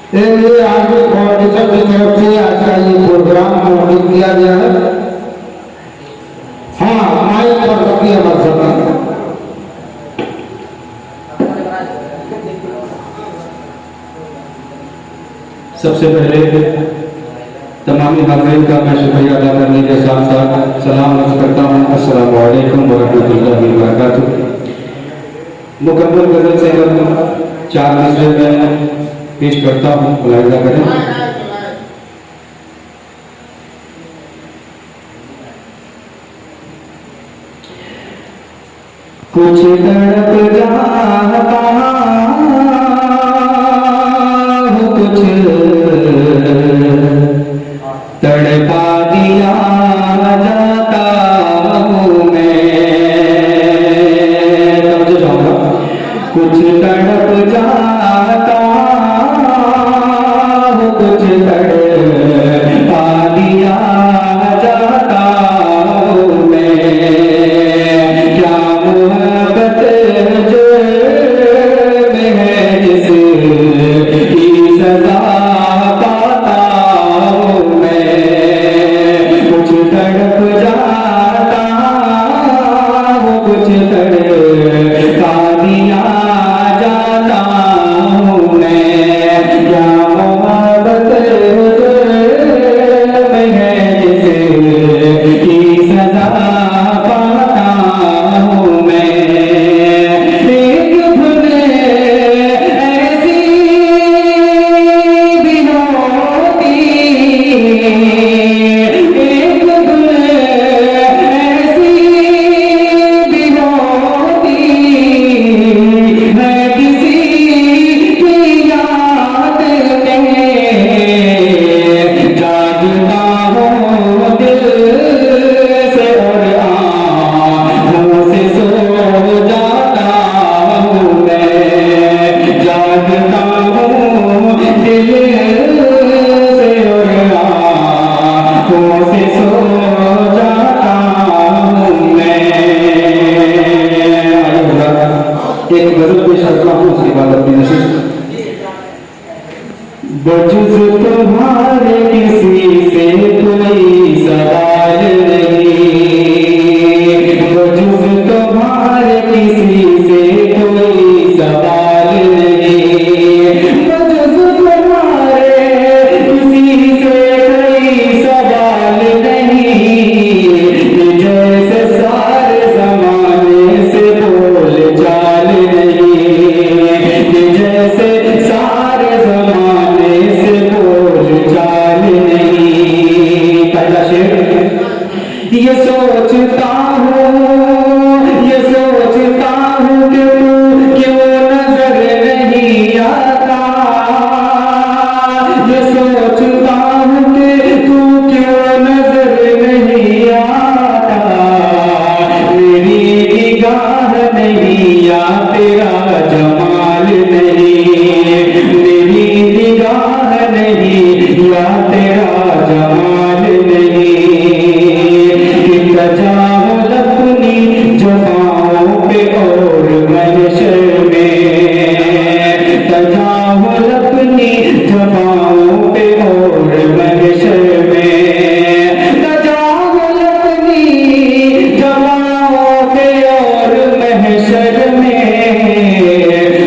इसलिए आज फाउंडेशन की तरफ से आज का ये प्रोग्राम आयोजित किया गया है। हाँ, माइक पर सबकी आवाज सुनिए। सबसे पहले तमाम हाज़रीन का मैं शुक्रिया अदा करने के साथ साथ सलाम अर्ज़ करता हूँ। अस्सलाम वालेकुम व रहमतुल्लाहि व बरकातुहू। मुकम्मल गज़ल से हम 4 मिसरे में पेश करता हूँ, मुलाहिज़ा करें। कुछ तड़प जाता हूँ, कुछ तड़पा दिया जाता हूँ मैं। समझ जाऊंगा। कुछ तड़प जाता हूँ, कुछ तड़पा दिया जाता हूँ मैं। क्या मोहब्बत जुर्म है जिसकी सजा पाता हूँ मैं। कुछ तड़प जाता हूँ, कुछ तड़पा दिया जाता हूँ मैं। क्या मोहब्बत जुर्म है जिसकी सजा पाता हूँ मैं। एक धुन ऐसी भी होती, एक धुन ऐसी भी होती है किसी की याद में। जागता हूँ दिल से और आँखों से सो जाता हूँ मैं। जागता हूँ दिल से और आँखों से सो जाता हूँ मैं। एक गजल पेश करता हूँ, उसके बाद अपनी नशीद। बजुज़ तुम्हारे किसी से कोई सवाल नहीं, बजुज़ तुम्हारे किसी से कोई सवाल नहीं, बजुज़ तुम्हारे किसी से कोई सवाल नहीं। जैसे सारे ज़माने से बोल चाल नहीं, जैसे सारे ज़माने से बोल चाल नहीं। पहला शेर। ये सोचता हूँ, ये सोचता हूँ कि तू क्यों नजर नहीं आता। ये सोचता हूँ कि तू क्यों नजर नहीं आता। मेरी निगाह नहीं या तेरा जमाल नहीं, मेरी निगाह नहीं या तेरा जमाल नहीं। तजावुल अपनी जफाओं पे और महशर में, तजावुल अपनी जफाओं पे और महशर में, तजावुल अपनी जफाओं पे और महशर में।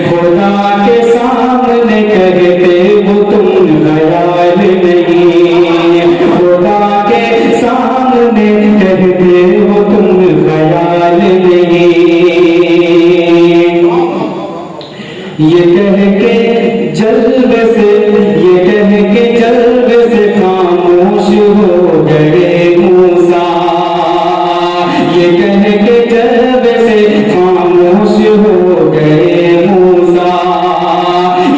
खुदा के सामने कहते वो तुम ख्याल नहीं, खुदा के सामने कहते वो तुम ख्याल नहीं। ये कह के जल्द से, ये कह के जल्द से खामोश हो गए मूसा। ये कह के जल्द से खामोश हो गए मूसा।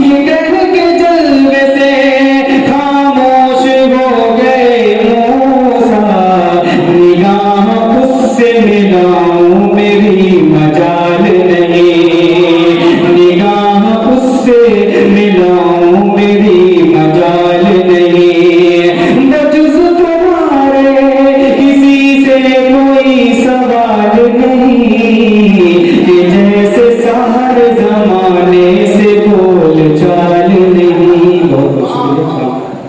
ये कह के जल्द से खामोश हो गए मूसा। निगाह उससे मिलाऊं मेरी मजाल नहीं, निगाह उससे मिलाऊं मेरी मजाल नहीं। बजुज़ तुम्हारे किसी से कोई सवाल नहीं, कि जैसे सारे जमाने से बोल चाल नहीं। अस्सलाम।